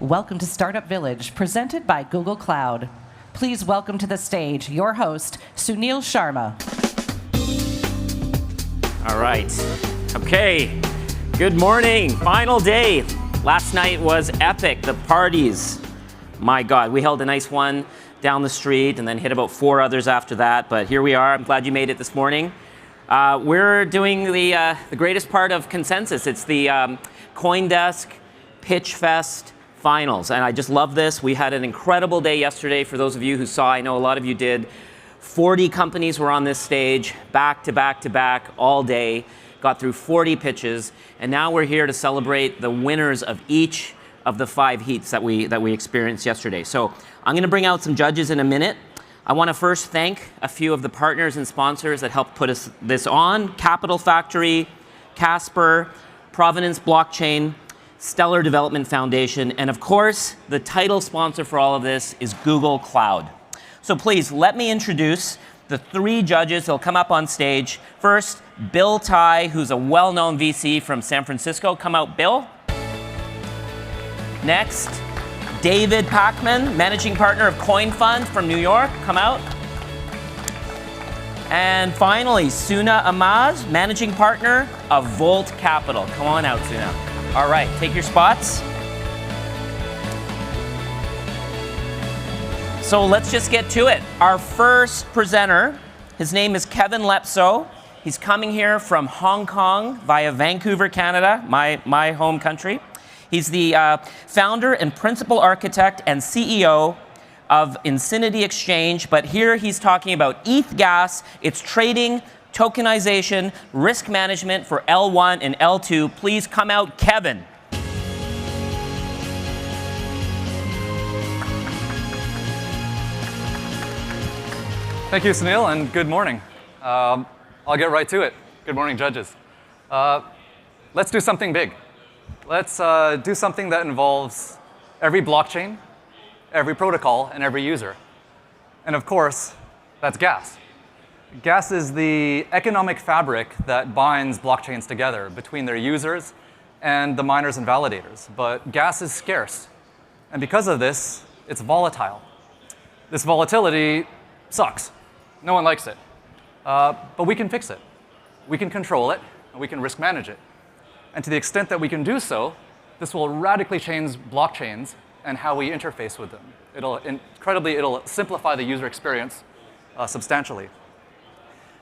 Welcome to Startup Village, presented by Google Cloud. Please welcome to the stage your host, Sunil Sharma. All right. Okay. Good morning. Final day. Last night was epic. The parties. My God, we held a nice one down the street and then hit about 4 others after that. But here we are. I'm glad you made it this morning. We're doing the greatest part of Consensus. It's the CoinDesk PitchFest finals. And I just love this. We had an incredible day yesterday. For those of you who saw, I know a lot of you did. 40 companies were on this stage, back to back to back, all day. Got through 40 pitches. And now we're here to celebrate the winners of each of the 5 heats that we experienced yesterday. So I'm going to bring out some judges in a minute. I want to first thank a few of the partners and sponsors that helped put this on. Capital Factory, Casper, Provenance Blockchain, Stellar Development Foundation, and of course, the title sponsor for all of this is Google Cloud. So please, let me introduce the 3 judges. They'll come up on stage. First, Bill Tai, who's a well-known VC from San Francisco. Come out, Bill. Next, David Pachman, managing partner of CoinFund from New York. Come out. And finally, Suna Amaz, managing partner of Volt Capital. Come on out, Suna. All right, take your spots. So let's just get to it. Our first presenter, his name is Kevin Lepso. He's coming here from Hong Kong via Vancouver, Canada, my home country. He's the founder and principal architect and CEO of Infinity Exchange, but here he's talking about ETH gas, its trading, tokenization, risk management for L1 and L2. Please come out, Kevin. Thank you, Sunil, and good morning. I'll get right to it. Good morning, judges. Let's do something big. Let's do something that involves every blockchain, every protocol, and every user. And of course, that's gas. Gas is the economic fabric that binds blockchains together between their users and the miners and validators. But gas is scarce. And because of this, it's volatile. This volatility sucks. No one likes it. But we can fix it. We can control it, and we can risk manage it. And to the extent that we can do so, this will radically change blockchains and how we interface with them. It'll simplify the user experience substantially.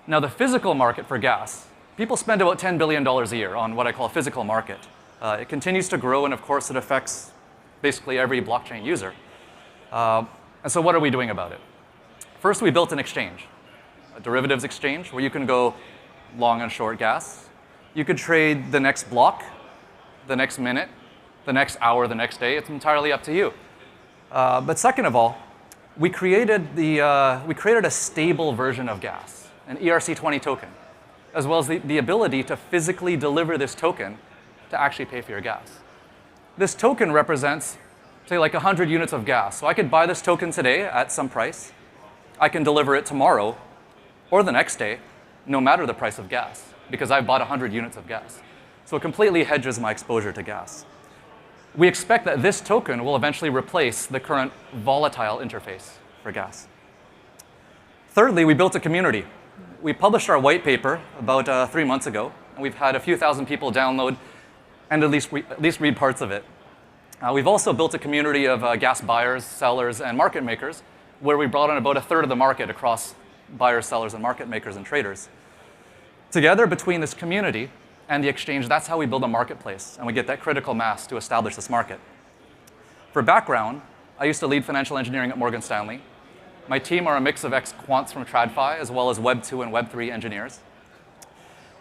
Now, the physical market for gas, people spend about $10 billion a year on what I call a physical market. It continues to grow, and of course, it affects basically every blockchain user. And so what are we doing about it? First, we built an exchange, a derivatives exchange, where you can go long and short gas. You could trade the next block, the next minute, the next hour, the next day. It's entirely up to you. But second of all, we created a stable version of gas, an ERC20 token, as well as the ability to physically deliver this token to actually pay for your gas. This token represents, say, like 100 units of gas. So I could buy this token today at some price. I can deliver it tomorrow or the next day, no matter the price of gas, because I've bought 100 units of gas. So it completely hedges my exposure to gas. We expect that this token will eventually replace the current volatile interface for gas. Thirdly, we built a community. We published our white paper about 3 months ago, and we've had a few thousand people download and at least read parts of it. We've also built a community of gas buyers, sellers, and market makers, where we brought in about 1/3 of the market across buyers, sellers, and market makers and traders. Together, between this community and the exchange, that's how we build a marketplace, and we get that critical mass to establish this market. For background, I used to lead financial engineering at Morgan Stanley. My team are a mix of ex-quants from TradFi, as well as Web 2 and Web 3 engineers.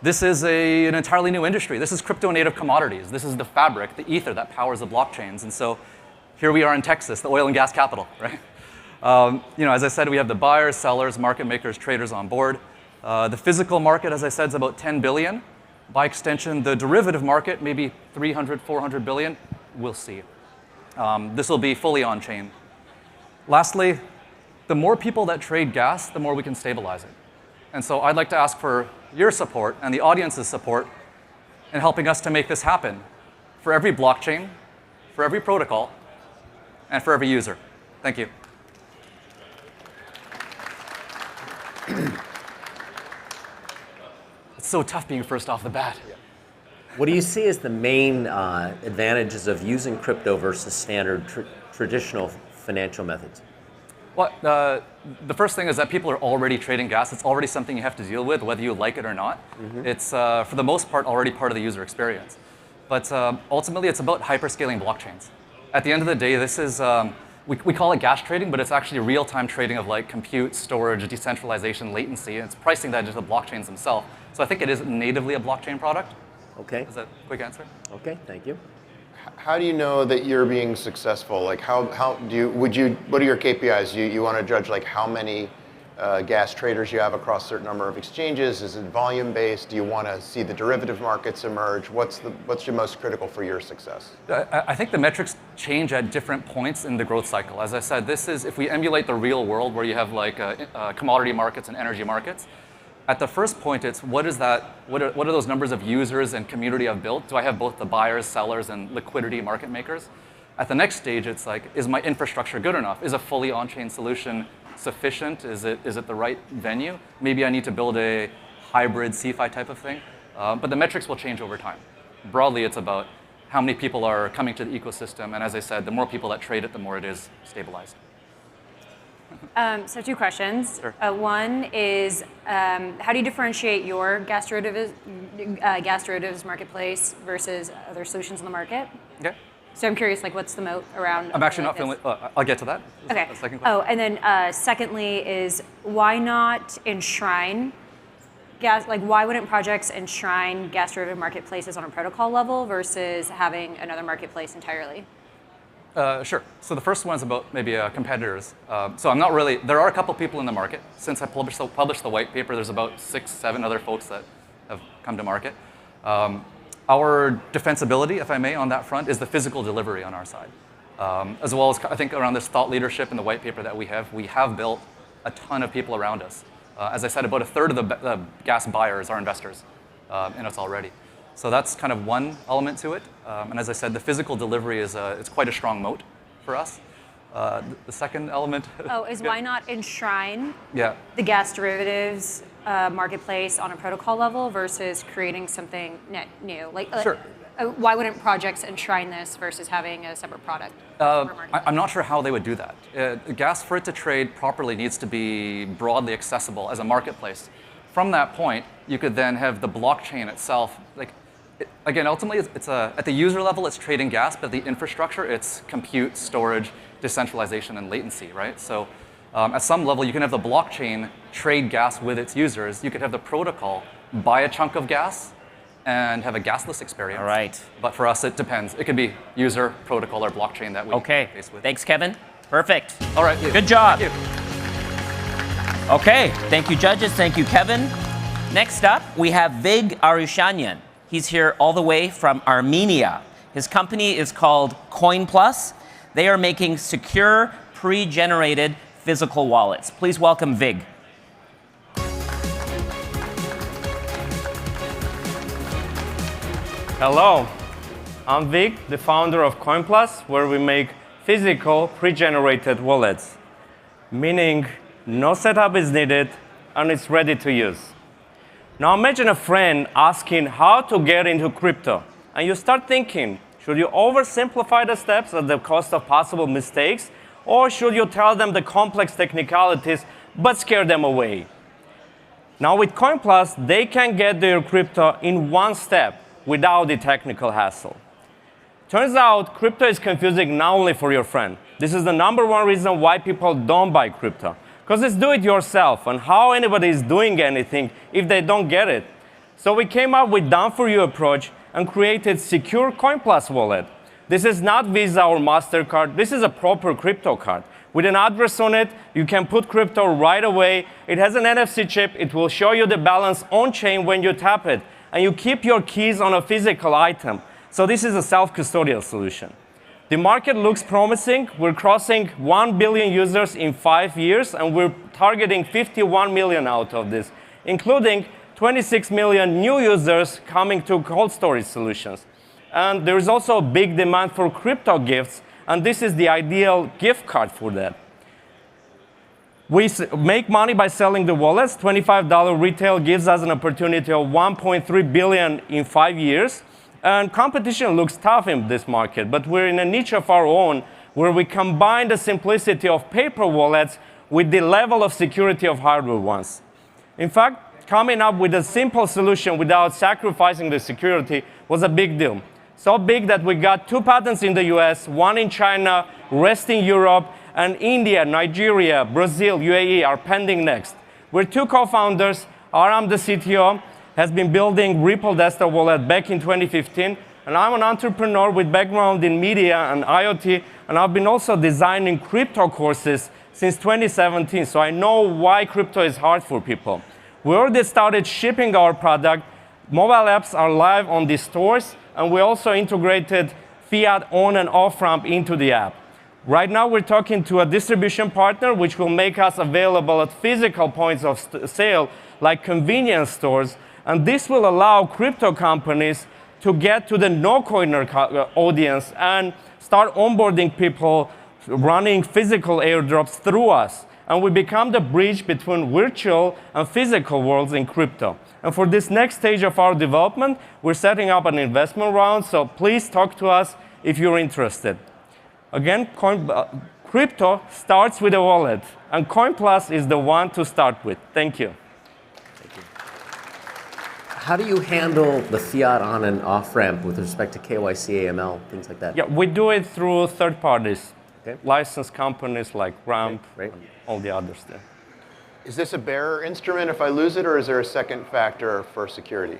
This is an entirely new industry. This is crypto-native commodities. This is the fabric, the ether that powers the blockchains. And so here we are in Texas, the oil and gas capital, right? As I said, we have the buyers, sellers, market makers, traders on board. The physical market, as I said, is about 10 billion. By extension, the derivative market, maybe 300, 400 billion. We'll see. This will be fully on-chain. Lastly, the more people that trade gas, the more we can stabilize it. And so I'd like to ask for your support and the audience's support in helping us to make this happen for every blockchain, for every protocol, and for every user. Thank you. It's so tough being first off the bat. What do you see as the main advantages of using crypto versus standard traditional financial methods? Well, the first thing is that people are already trading gas. It's already something you have to deal with, whether you like it or not. It's, for the most part, already part of the user experience. But ultimately, it's about hyperscaling blockchains. At the end of the day, this is, we call it gas trading, but it's actually real-time trading of like compute, storage, decentralization, latency, and it's pricing that into the blockchains themselves. So I think it is natively a blockchain product. Okay. Is that a quick answer? Okay, thank you. How do you know that you're being successful? Like how do you, what are your KPIs? You want to judge like how many gas traders you have across a certain number of exchanges? Is it volume based? Do you want to see the derivative markets emerge? What's your most critical for your success? I think the metrics change at different points in the growth cycle. As I said, this is, if we emulate the real world where you have like commodity markets and energy markets, at the first point, it's what are those numbers of users and community I've built? Do I have both the buyers, sellers, and liquidity market makers? At the next stage, it's like, is my infrastructure good enough? Is a fully on-chain solution sufficient? Is it the right venue? Maybe I need to build a hybrid CeFi type of thing. But the metrics will change over time. Broadly, it's about how many people are coming to the ecosystem. And as I said, the more people that trade it, the more it is stabilized. So 2 questions. Sure. One is, how do you differentiate your gas derivatives marketplace versus other solutions in the market? Okay. So I'm curious, like, what's the moat around? I'm actually not this? feeling. I'll get to that. Okay. The second question. Oh, and then secondly is, why not enshrine gas? Like, why wouldn't projects enshrine gas derivative marketplaces on a protocol level versus having another marketplace entirely? Sure. So the first one is about maybe competitors. So I'm not really, there are a couple people in the market. Since I published the white paper, there's about 6, 7 other folks that have come to market. Our defensibility, if I may, on that front is the physical delivery on our side. As well as, I think, around this thought leadership in the white paper that we have built a ton of people around us. As I said, about a third of the gas buyers are investors in us already. So that's kind of one element to it. And as I said, the physical delivery is it's quite a strong moat for us. The second element. Is why not enshrine Yeah. the gas derivatives marketplace on a protocol level versus creating something net new? Like, Sure. Why wouldn't projects enshrine this versus having a separate product? I'm not sure how they would do that. Gas, for it to trade properly, needs to be broadly accessible as a marketplace. From that point, you could then have the blockchain itself. Again, ultimately, it's at the user level, it's trading gas, but the infrastructure, it's compute, storage, decentralization, and latency, right? So at some level, you can have the blockchain trade gas with its users. You could have the protocol buy a chunk of gas and have a gasless experience. All right. But for us, it depends. It could be user, protocol, or blockchain that we face with. Thanks, Kevin. Perfect. All right. Good job. Thank you. Okay. Thank you, judges. Thank you, Kevin. Next up, we have Vig Arushanyan. He's here all the way from Armenia. His company is called CoinPlus. They are making secure, pre-generated physical wallets. Please welcome Vig. Hello, I'm Vig, the founder of CoinPlus, where we make physical pre-generated wallets, meaning no setup is needed and it's ready to use. Now imagine a friend asking how to get into crypto, and you start thinking, should you oversimplify the steps at the cost of possible mistakes, or should you tell them the complex technicalities but scare them away? Now with CoinPlus, they can get their crypto in one step without the technical hassle. Turns out, crypto is confusing not only for your friend. This is the #1 reason why people don't buy crypto. Because it's do it yourself, and how anybody is doing anything if they don't get it. So we came up with done for you approach and created secure CoinPlus wallet. This is not Visa or MasterCard, this is a proper crypto card. With an address on it, you can put crypto right away. It has an NFC chip, it will show you the balance on chain when you tap it. And you keep your keys on a physical item. So this is a self-custodial solution. The market looks promising. We're crossing 1 billion users in 5 years, and we're targeting 51 million out of this, including 26 million new users coming to cold storage solutions. And there is also a big demand for crypto gifts, and this is the ideal gift card for that. We make money by selling the wallets. $25 retail gives us an opportunity of $1.3 billion in 5 years. And competition looks tough in this market, but we're in a niche of our own where we combine the simplicity of paper wallets with the level of security of hardware ones. In fact, coming up with a simple solution without sacrificing the security was a big deal. So big that we got 2 patents in the US, 1 in China, rest in Europe, and India, Nigeria, Brazil, UAE are pending next. We're 2 co-founders. Aram, the CTO, has been building Ripple Desktop Wallet back in 2015, and I'm an entrepreneur with background in media and IoT, and I've been also designing crypto courses since 2017, so I know why crypto is hard for people. We already started shipping our product. Mobile apps are live on the stores, and we also integrated fiat on and off ramp into the app. Right now, we're talking to a distribution partner, which will make us available at physical points of sale, like convenience stores. And this will allow crypto companies to get to the no-coiner audience and start onboarding people running physical airdrops through us. And we become the bridge between virtual and physical worlds in crypto. And for this next stage of our development, we're setting up an investment round, so please talk to us if you're interested. Again, crypto starts with a wallet, and CoinPlus is the one to start with. Thank you. Thank you. How do you handle the fiat on and off ramp with respect to KYC, AML, things like that? Yeah, we do it through third parties, okay. Licensed companies like Ramp, Right. and all the others there. Is this a bearer instrument if I lose it, or is there a second factor for security?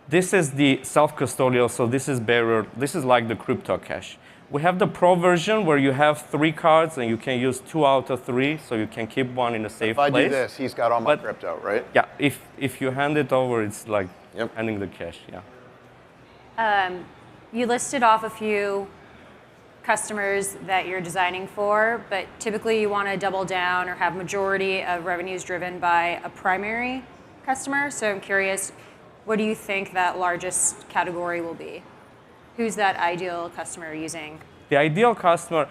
This is the self-custodial, so this is bearer. This is like the crypto cash. We have the Pro version where you have 3 cards and you can use 2 out of 3, so you can keep one in a safe place. If I do this, he's got all my crypto, right? Yeah, if you hand it over, it's like Yep. handing the cash, yeah. You listed off a few customers that you're designing for, but typically you want to double down or have majority of revenues driven by a primary customer. So I'm curious, what do you think that largest category will be? Who's that ideal customer using? The ideal customer,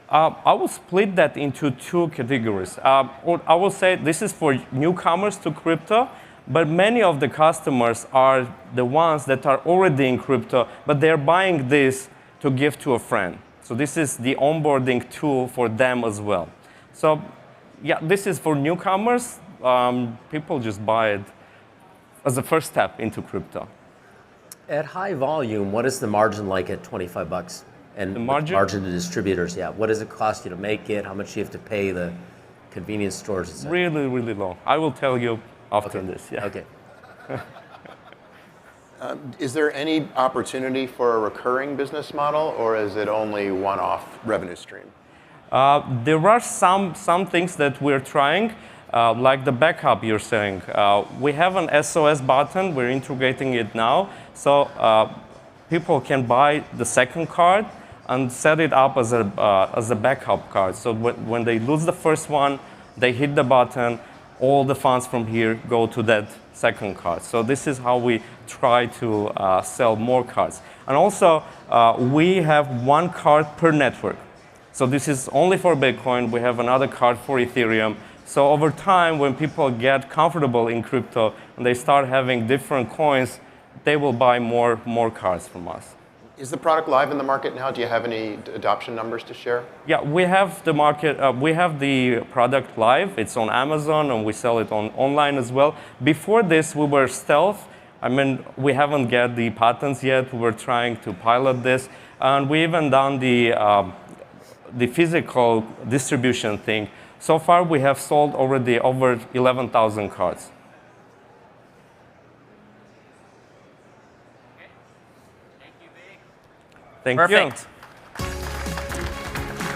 I will split that into 2 categories. I will say this is for newcomers to crypto, but many of the customers are the ones that are already in crypto, but they're buying this to give to a friend. So this is the onboarding tool for them as well. So yeah, this is for newcomers. People just buy it as a first step into crypto. At high volume, what is the margin like at $25? And The margin? margin to distributors, yeah. What does it cost you to make it? How much do you have to pay the convenience stores? Et cetera? Really, really low. I will tell you after this. Yeah. Okay. Is there any opportunity for a recurring business model, or is it only one-off revenue stream? There are some things that we're trying, like the backup you're saying. We have an SOS button. We're integrating it now. So people can buy the second card and set it up as a backup card. So when they lose the first one, they hit the button, all the funds from here go to that second card. So this is how we try to sell more cards. And also, we have 1 card per network. So this is only for Bitcoin. We have another card for Ethereum. So over time, when people get comfortable in crypto and they start having different coins, they will buy more cards from us. Is the product live in the market now? Do you have any adoption numbers to share? Yeah, we have the market. We have the product live. It's on Amazon, and we sell it online as well. Before this, we were stealth. I mean, we haven't got the patents yet. We were trying to pilot this, and we even done the physical distribution thing. So far, we have sold already over 11,000 cards. Thank you. Perfect.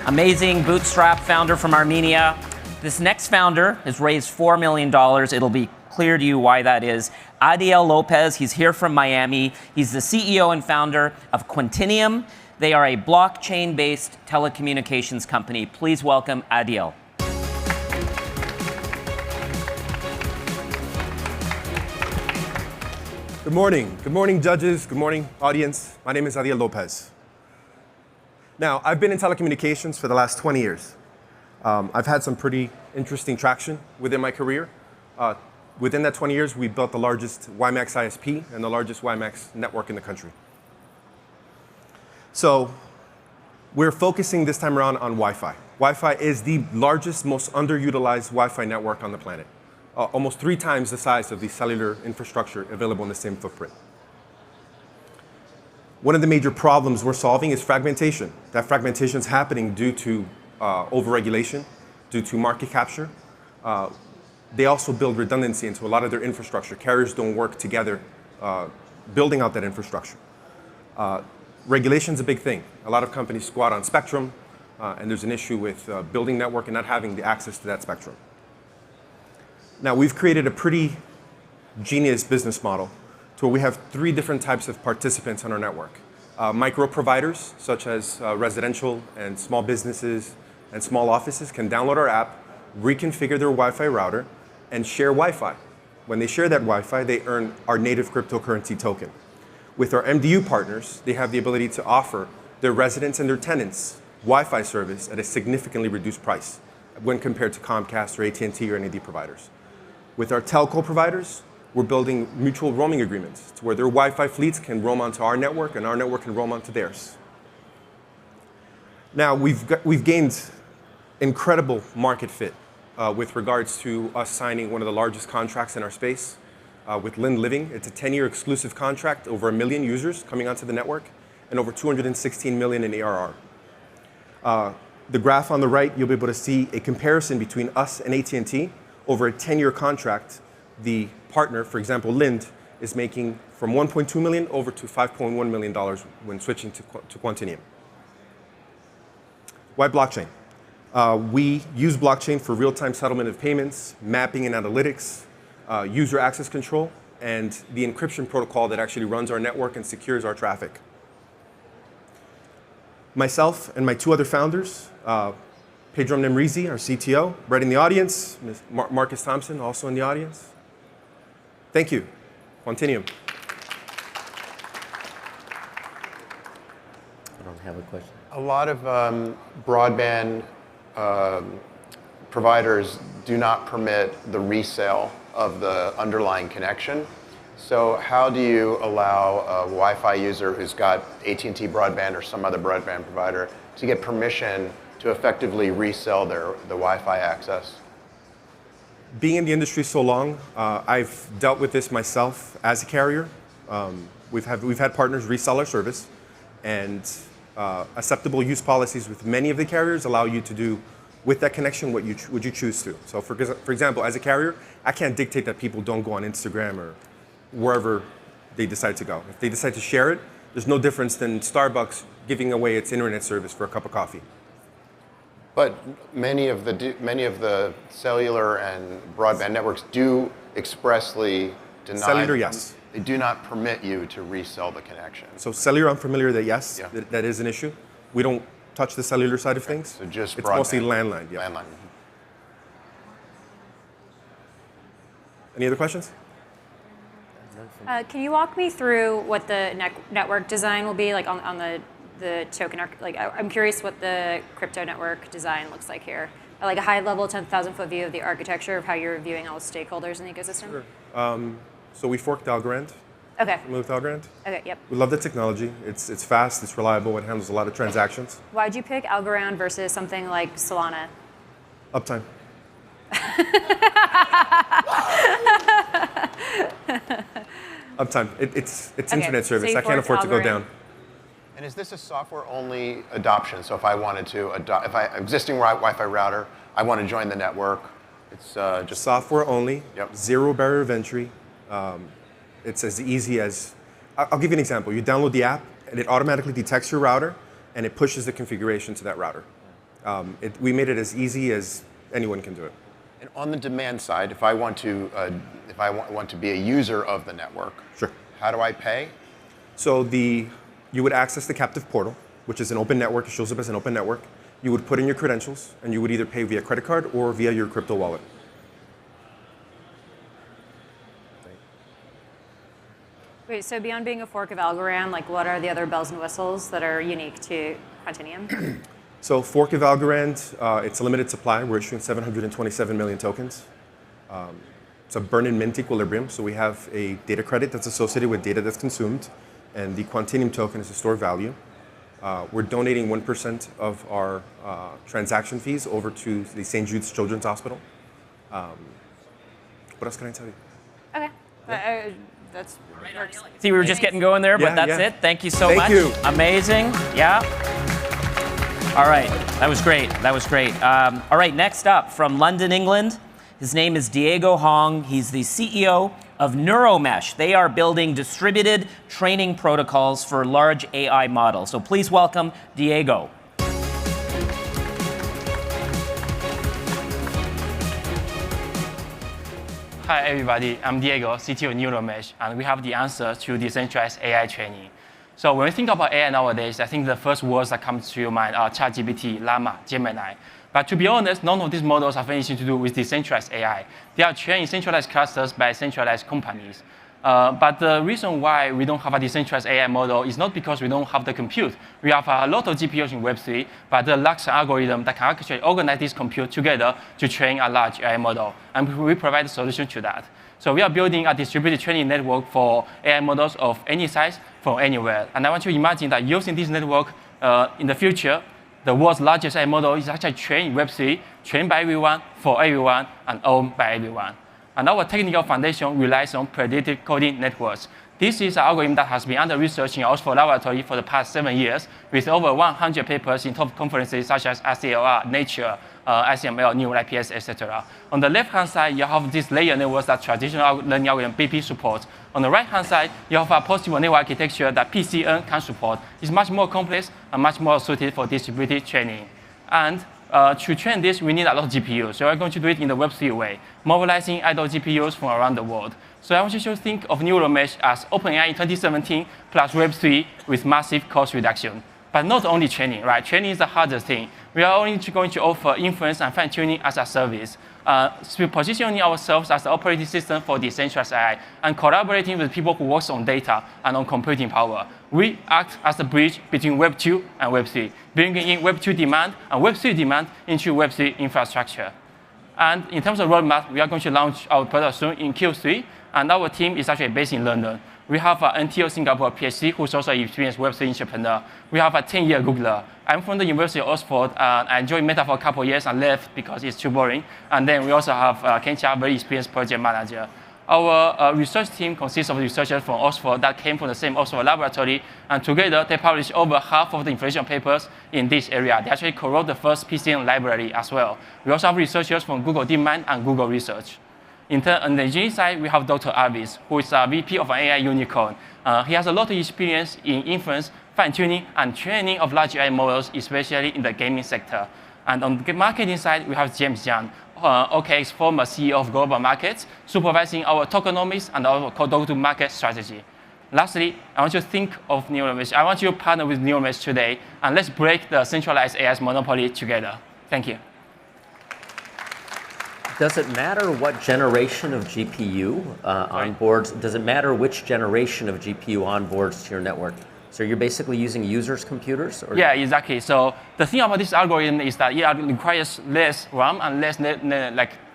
Amazing bootstrap founder from Armenia. This next founder has raised $4 million. It'll be clear to you why that is. Adiel Lopez, he's here from Miami. He's the CEO and founder of Quintinium. They are a blockchain-based telecommunications company. Please welcome Adiel. Good morning. Good morning, judges. Good morning, audience. My name is Adiel Lopez. Now, I've been in telecommunications for the last 20 years. I've had some pretty interesting traction within my career. Within that 20 years, we built the largest WiMAX ISP and the largest WiMAX network in the country. So we're focusing this time around on Wi-Fi. Wi-Fi is the largest, most underutilized Wi-Fi network on the planet. Almost 3 times the size of the cellular infrastructure available in the same footprint. One of the major problems we're solving is fragmentation. That fragmentation is happening due to overregulation, due to market capture. They also build redundancy into a lot of their infrastructure. Carriers don't work together building out that infrastructure. Regulation's a big thing. A lot of companies squat on spectrum, and there's an issue with building network and not having the access to that spectrum. Now, we've created a pretty genius business model to where we have 3 different types of participants on our network. Micro providers, such as residential and small businesses and small offices, can download our app, reconfigure their Wi-Fi router, and share Wi-Fi. When they share that Wi-Fi, they earn our native cryptocurrency token. With our MDU partners, they have the ability to offer their residents and their tenants Wi-Fi service at a significantly reduced price when compared to Comcast or AT&T or any of the providers. With our telco providers, we're building mutual roaming agreements to where their Wi-Fi fleets can roam onto our network and our network can roam onto theirs. Now, we've gained incredible market fit with regards to us signing one of the largest contracts in our space with Lind Living. It's a 10-year exclusive contract, over 1 million users coming onto the network, and over 216 million in ARR. The graph on the right, you'll be able to see a comparison between us and AT&T. Over a 10-year contract, the partner, for example, Lind, is making from $1.2 million over to $5.1 million when switching to Quantinium. Why blockchain? We use blockchain for real-time settlement of payments, mapping and analytics, user access control, and the encryption protocol that actually runs our network and secures our traffic. Myself and my 2 other founders, Pedro Nemrizi, our CTO, right in the audience, Marcus Thompson, also in the audience. Thank you. Quantinium. I don't have a question. A lot of broadband providers do not permit the resale of the underlying connection. So how do you allow a Wi-Fi user who's got AT&T broadband or some other broadband provider to get permission to effectively resell the Wi-Fi access? Being in the industry so long, I've dealt with this myself as a carrier. We've had partners resell our service, and acceptable use policies with many of the carriers allow you to do with that connection what you choose to. So for example, as a carrier, I can't dictate that people don't go on Instagram or wherever they decide to go. If they decide to share it, there's no difference than Starbucks giving away its internet service for a cup of coffee. But many of the cellular and broadband networks do expressly deny. Cellular, yes. They do not permit you to resell the connection. So cellular, I'm familiar that yes, Yeah. that is an issue. We don't touch the cellular side of things. So just it's broadband. mostly landline. Yeah. Landline. Any other questions? Can you walk me through what the network design will be like on the token? Like, I'm curious what the crypto network design looks like here. Like a high-level 10,000-foot view of the architecture of how you're viewing all the stakeholders in the ecosystem. Sure. So we forked Algorand. Okay. Moved Algorand. Okay. Yep. We love the technology. It's fast. It's reliable. It handles a lot of transactions. Why'd you pick Algorand versus something like Solana? Uptime. Uptime. It's Okay, internet service. so you I can't afford forked to go Algorand. down. And is this a software-only adoption? So if I wanted to adopt, existing Wi-Fi router, I want to join the network, it's just Software only. Yep. Zero barrier of entry. It's as easy as. I'll give you an example. You download the app, and it automatically detects your router, and it pushes the configuration to that router. We made it as easy as anyone can do it. And on the demand side, if I want to be a user of the network, Sure. how do I pay? So you would access the captive portal, which is an open network. It shows up as an open network. You would put in your credentials, and you would either pay via credit card or via your crypto wallet. Wait, Wait, so beyond being a fork of Algorand, like what are the other bells and whistles that are unique to Quantinium? So fork of Algorand, it's a limited supply. We're issuing 727 million tokens. It's a burn and mint equilibrium. So we have a data credit that's associated with data that's consumed, and the Quantinium token is a store value. We're donating 1% of our transaction fees over to the St. Jude's Children's Hospital. What else can I tell you? Okay. That's works. See, we were just getting going there, but Yeah, that's yeah. it. Thank you so Thank much. you. Amazing. Yeah. All right. That was great. That was great. All right. Next up from London, England, his name is Diego Hong. He's the CEO of Neuromesh. They are building distributed training protocols for large AI models. So please welcome Diego. Hi everybody, I'm Diego, CTO of Neuromesh, and we have the answer to decentralized AI training. So when we think about AI nowadays, I think the first words that come to your mind are ChatGPT, Llama, Gemini. But to be honest, none of these models have anything to do with decentralized AI. They are trained in centralized clusters by centralized companies. But the reason why we don't have a decentralized AI model is not because we don't have the compute. We have a lot of GPUs in Web3, but there lacks an algorithm that can actually organize this compute together to train a large AI model. And we provide a solution to that. So we are building a distributed training network for AI models of any size from anywhere. And I want you to imagine that using this network in the future, the world's largest AI model is actually trained in Web3, trained by everyone, for everyone, and owned by everyone. And our technical foundation relies on predictive coding networks. This is an algorithm that has been under research in Oxford Laboratory for the past 7 years, with over 100 papers in top conferences such as ICLR, Nature, ICML, New IPS, etc. On the left-hand side, you have this layer networks that traditional learning algorithm BP supports. On the right-hand side, you have a possible network architecture that PCN can support. It's much more complex and much more suited for distributed training. And to train this, we need a lot of GPUs. So we're going to do it in the Web3 way, mobilizing idle GPUs from around the world. So I want you to think of Neuromesh as OpenAI in 2017 plus Web3 with massive cost reduction. But not only training, right? Training is the hardest thing. We are only going to offer inference and fine-tuning as a service. So positioning ourselves as the operating system for decentralized AI and collaborating with people who work on data and on computing power. We act as the bridge between Web 2 and Web 3, bringing in Web 2 demand and Web 3 demand into Web 3 infrastructure. And in terms of roadmap, we are going to launch our product soon in Q3, and our team is actually based in London. We have an NTO Singapore PhD who's also an experienced Web3 entrepreneur. We have a 10-year Googler. I'm from the University of Oxford, and I joined Meta for a couple of years and left because it's too boring. And then we also have Ken Chia, very experienced project manager. Our research team consists of researchers from Oxford that came from the same Oxford laboratory, and together they published over half of the inflation papers in this area. They actually co-wrote the first PCN library as well. We also have researchers from Google DeepMind and Google Research. On the engineering side, we have Dr. Arvis, who is a VP of an AI unicorn. He has a lot of experience in inference, fine-tuning, and training of large AI models, especially in the gaming sector. And on the marketing side, we have James Yang, OKX former CEO of Global Markets, supervising our tokenomics and our go-to-market strategy. Lastly, I want you to think of Neuromesh. I want you to partner with Neuromesh today, and let's break the centralized AI's monopoly together. Thank you. Does it matter what generation of GPU onboards? Does it matter which generation of GPU onboards to your network? So you're basically using users' computers? Or? Yeah, exactly. So the thing about this algorithm is that it requires less RAM and less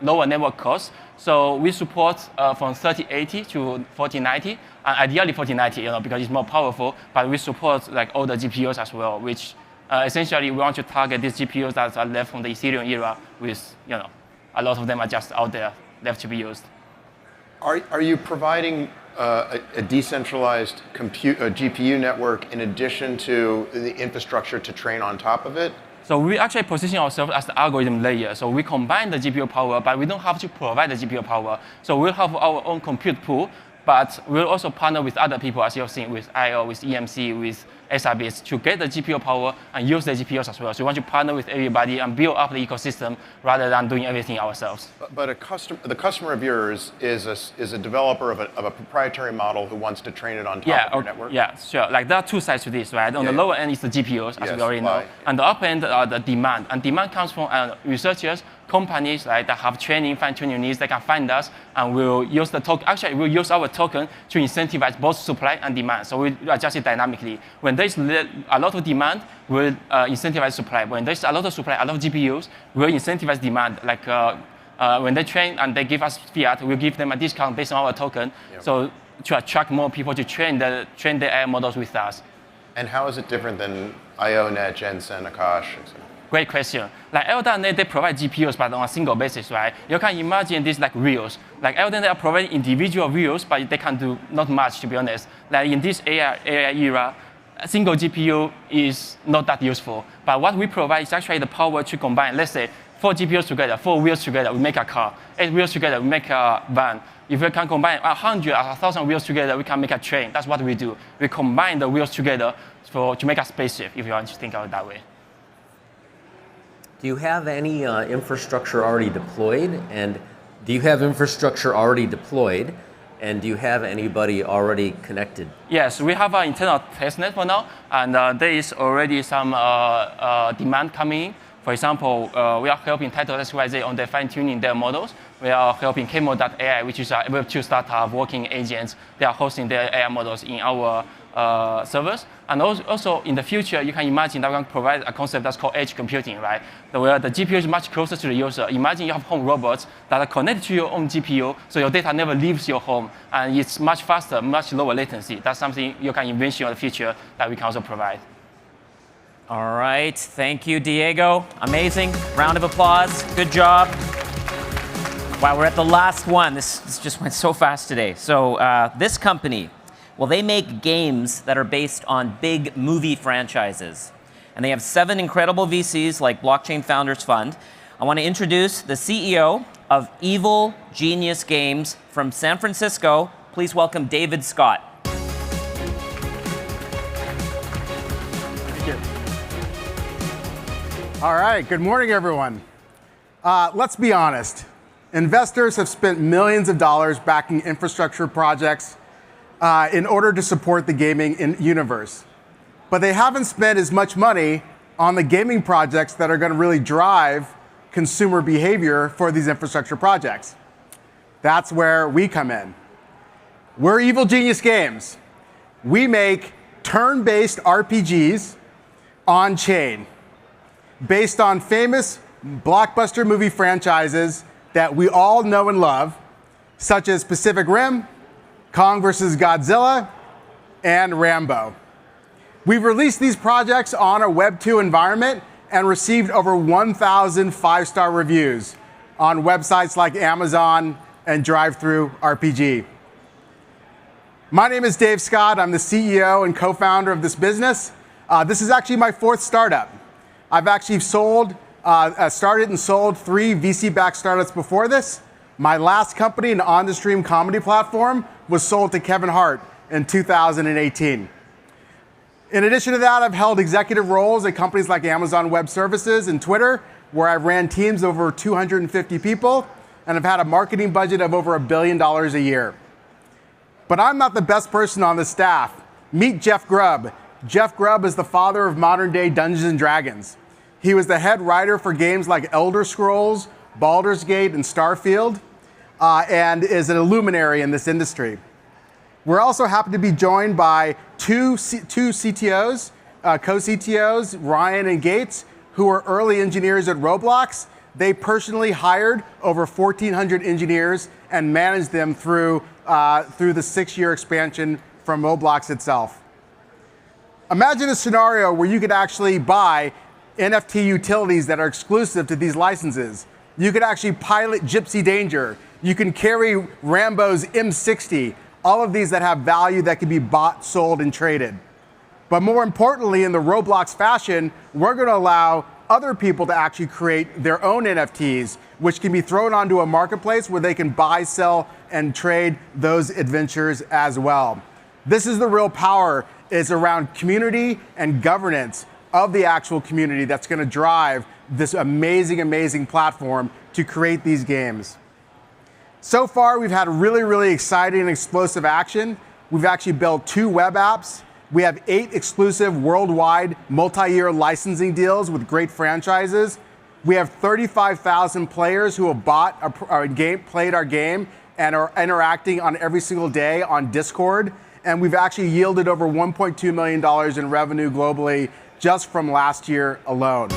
lower network costs. So we support from 3080 to 4090, and ideally 4090, because it's more powerful. But we support like all the GPUs as well, which essentially we want to target these GPUs that are left from the Ethereum era, with a lot of them are just out there left to be used. Are you providing a decentralized GPU network in addition to the infrastructure to train on top of it? So we actually position ourselves as the algorithm layer. So we combine the GPU power, but we don't have to provide the GPU power. So we'll have our own compute pool, but we'll also partner with other people, as you've seen, with IO, with EMC, with SRBs, to get the GPU power and use the GPUs as well. So we want to partner with everybody and build up the ecosystem rather than doing everything ourselves. But the customer of yours is a developer of a proprietary model who wants to train it on top of your network? Yeah, sure. Like there are two sides to this, right? On the lower end is the GPUs, as we already know. And the upper end are the demand. And demand comes from researchers companies that have training, fine-tuning needs, they can find us, and we'll use the token. Actually, we'll use our token to incentivize both supply and demand. So we adjust it dynamically. When there's a lot of demand, we'll incentivize supply. When there's a lot of supply, a lot of GPUs, we'll incentivize demand. Like when they train and they give us fiat, we'll give them a discount based on our token. Yep. So to attract more people to train the AI models with us. And how is it different than IONet, Jensen, Akash, etc.? Great question. Like LDNet, they provide GPUs, but on a single basis, right? You can imagine this like reels. Like LDNet are providing individual reels, but they can do not much, to be honest. Like in this AI era, a single GPU is not that useful. But what we provide is actually the power to combine, let's say, 4 GPUs together, 4 wheels together, we make a car. 8 wheels together, we make a van. If we can combine 100 or 1,000 wheels together, we can make a train. That's what we do. We combine the wheels together to make a spaceship, if you want to think of it that way. Do you have any infrastructure already deployed? And do you have infrastructure already deployed? And do you have anybody already connected? Yes, we have an internal testnet for now, and there is already some demand coming in. For example, we are helping Title XYZ on their fine-tuning their models. We are helping Kmo.ai, which is a Web2 startup working agents. They are hosting their AI models in our servers. And also in the future, you can imagine that we can provide a concept that's called edge computing, right? Where the GPU is much closer to the user. Imagine you have home robots that are connected to your own GPU, so your data never leaves your home. And it's much faster, much lower latency. That's something you can envision in the future that we can also provide. All right, thank you, Diego. Amazing. Round of applause. Good job. Wow, we're at the last one. This just went so fast today. So this company, well, they make games that are based on big movie franchises. And they have 7 incredible VCs like Blockchain Founders Fund. I want to introduce the CEO of Evil Genius Games from San Francisco. Please welcome David Scott. Thank you. All right, good morning, everyone. Let's be honest. Investors have spent millions of dollars backing infrastructure projects in order to support the gaming universe. But they haven't spent as much money on the gaming projects that are going to really drive consumer behavior for these infrastructure projects. That's where we come in. We're Evil Genius Games. We make turn-based RPGs on-chain, based on famous blockbuster movie franchises that we all know and love, such as Pacific Rim, Kong vs. Godzilla, and Rambo. We've released these projects on a Web 2 environment and received over 1,000 5-star reviews on websites like Amazon and DriveThru RPG. My name is Dave Scott. I'm the CEO and co-founder of this business. This is actually my 4th startup. I've actually started and sold 3 VC-backed startups before this. My last company, an on-the-stream comedy platform, was sold to Kevin Hart in 2018. In addition to that, I've held executive roles at companies like Amazon Web Services and Twitter, where I've ran teams of over 250 people, and I've had a marketing budget of over $1 billion a year. But I'm not the best person on the staff. Meet Jeff Grubb. Jeff Grubb is the father of modern-day Dungeons & Dragons. He was the head writer for games like Elder Scrolls, Baldur's Gate, and Starfield, and is an luminary in this industry. We're also happy to be joined by two CTOs, co-CTOs, Ryan and Gates, who are early engineers at Roblox. They personally hired over 1,400 engineers and managed them through the 6-year expansion from Roblox itself. Imagine a scenario where you could actually buy NFT utilities that are exclusive to these licenses. You could actually pilot Gypsy Danger. You can carry Rambo's M60. All of these that have value that can be bought, sold, and traded. But more importantly, in the Roblox fashion, we're going to allow other people to actually create their own NFTs, which can be thrown onto a marketplace where they can buy, sell, and trade those adventures as well. This is the real power, is around community and governance of the actual community that's going to drive this amazing, amazing platform to create these games. So far, we've had really, really exciting and explosive action. We've actually built 2 web apps. We have 8 exclusive worldwide multi-year licensing deals with great franchises. We have 35,000 players who have bought our game, played our game, and are interacting on every single day on Discord. And we've actually yielded over $1.2 million in revenue globally just from last year alone.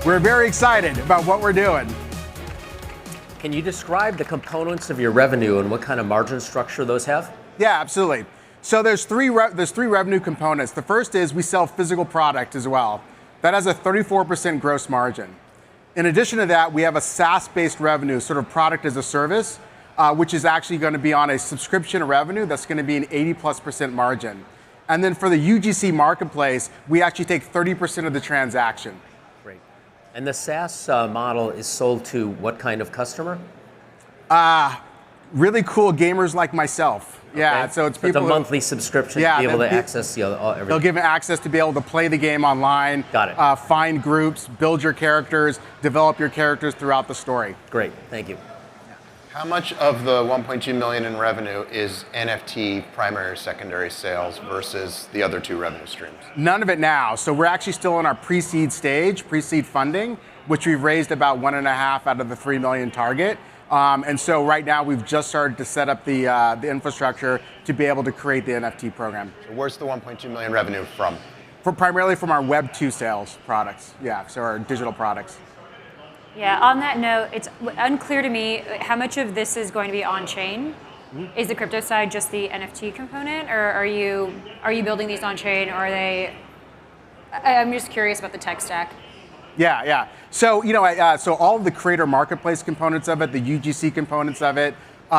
We're very excited about what we're doing. Can you describe the components of your revenue and what kind of margin structure those have? Yeah, absolutely. So there's three revenue components. The first is we sell physical product as well. That has a 34% gross margin. In addition to that, we have a SaaS-based revenue, sort of product as a service, which is actually going to be on a subscription revenue that's going to be an 80+% margin. And then for the UGC marketplace, we actually take 30% of the transaction. Great. And the SaaS model is sold to what kind of customer? Really cool gamers like myself. Yeah, Okay. so it's With people a monthly subscription to be able to access everything. They'll give access to be able to play the game online. Got it. Find groups, build your characters, develop your characters throughout the story. Great, thank you. How much of the 1.2 million in revenue is NFT primary or secondary sales versus the other two revenue streams? None of it now. So we're actually still in our pre-seed stage, pre-seed funding, which we've raised about 1.5 out of the 3 million target. And so right now we've just started to set up the infrastructure to be able to create the NFT program. So where's the 1.2 million revenue from? Primarily from our Web 2 sales products. Yeah, so our digital products. Yeah, on that note, it's unclear to me how much of this is going to be on-chain. Is the crypto side just the NFT component, or are you building these on-chain, or are they? I'm just curious about the tech stack. Yeah. So so all of the creator marketplace components of it, the UGC components of it,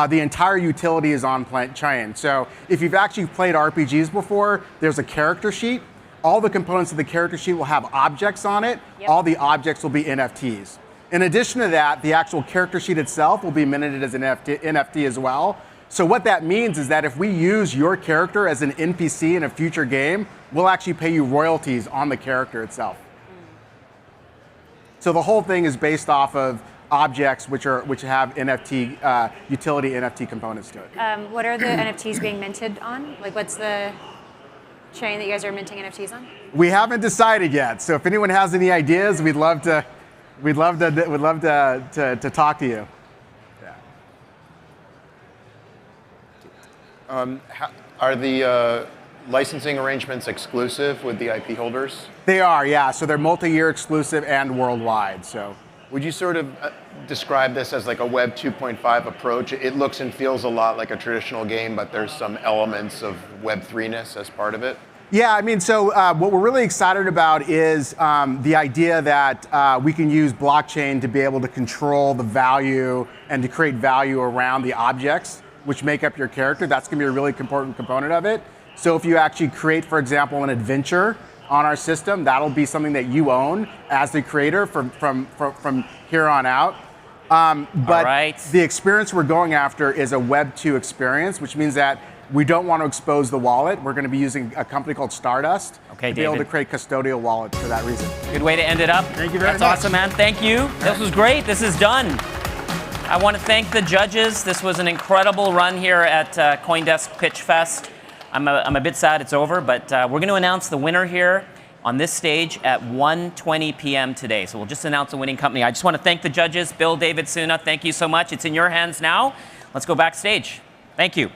the entire utility is on chain. So if you've actually played RPGs before, there's a character sheet. All the components of the character sheet will have objects on it. Yep. All the objects will be NFTs. In addition to that, the actual character sheet itself will be minted as an NFT as well. So what that means is that if we use your character as an NPC in a future game, we'll actually pay you royalties on the character itself. So the whole thing is based off of objects which have NFT utility NFT components to it. What are the NFTs being minted on? Like, what's the chain that you guys are minting NFTs on? We haven't decided yet. So if anyone has any ideas, we'd love to talk to you. Are the licensing arrangements exclusive with the IP holders? They are, yeah. So they're multi-year exclusive and worldwide. So would you sort of describe this as like a Web 2.5 approach? It looks and feels a lot like a traditional game, but there's some elements of Web 3-ness as part of it. Yeah, I mean, so what we're really excited about is the idea that we can use blockchain to be able to control the value and to create value around the objects which make up your character. That's going to be a really important component of it. So if you actually create, for example, an adventure on our system, that'll be something that you own as the creator from here on out. But the experience we're going after is a Web 2 experience, which means that we don't want to expose the wallet. We're going to be using a company called Stardust to be able to create custodial wallets for that reason. Good way to end it up. Thank you very much. That's awesome, man. Thank you. This was great. This is done. I want to thank the judges. This was an incredible run here at CoinDesk PitchFest. I'm a bit sad it's over, but we're going to announce the winner here on this stage at 1:20 p.m. today. So we'll just announce the winning company. I just want to thank the judges. Bill, David, Suna, thank you so much. It's in your hands now. Let's go backstage. Thank you.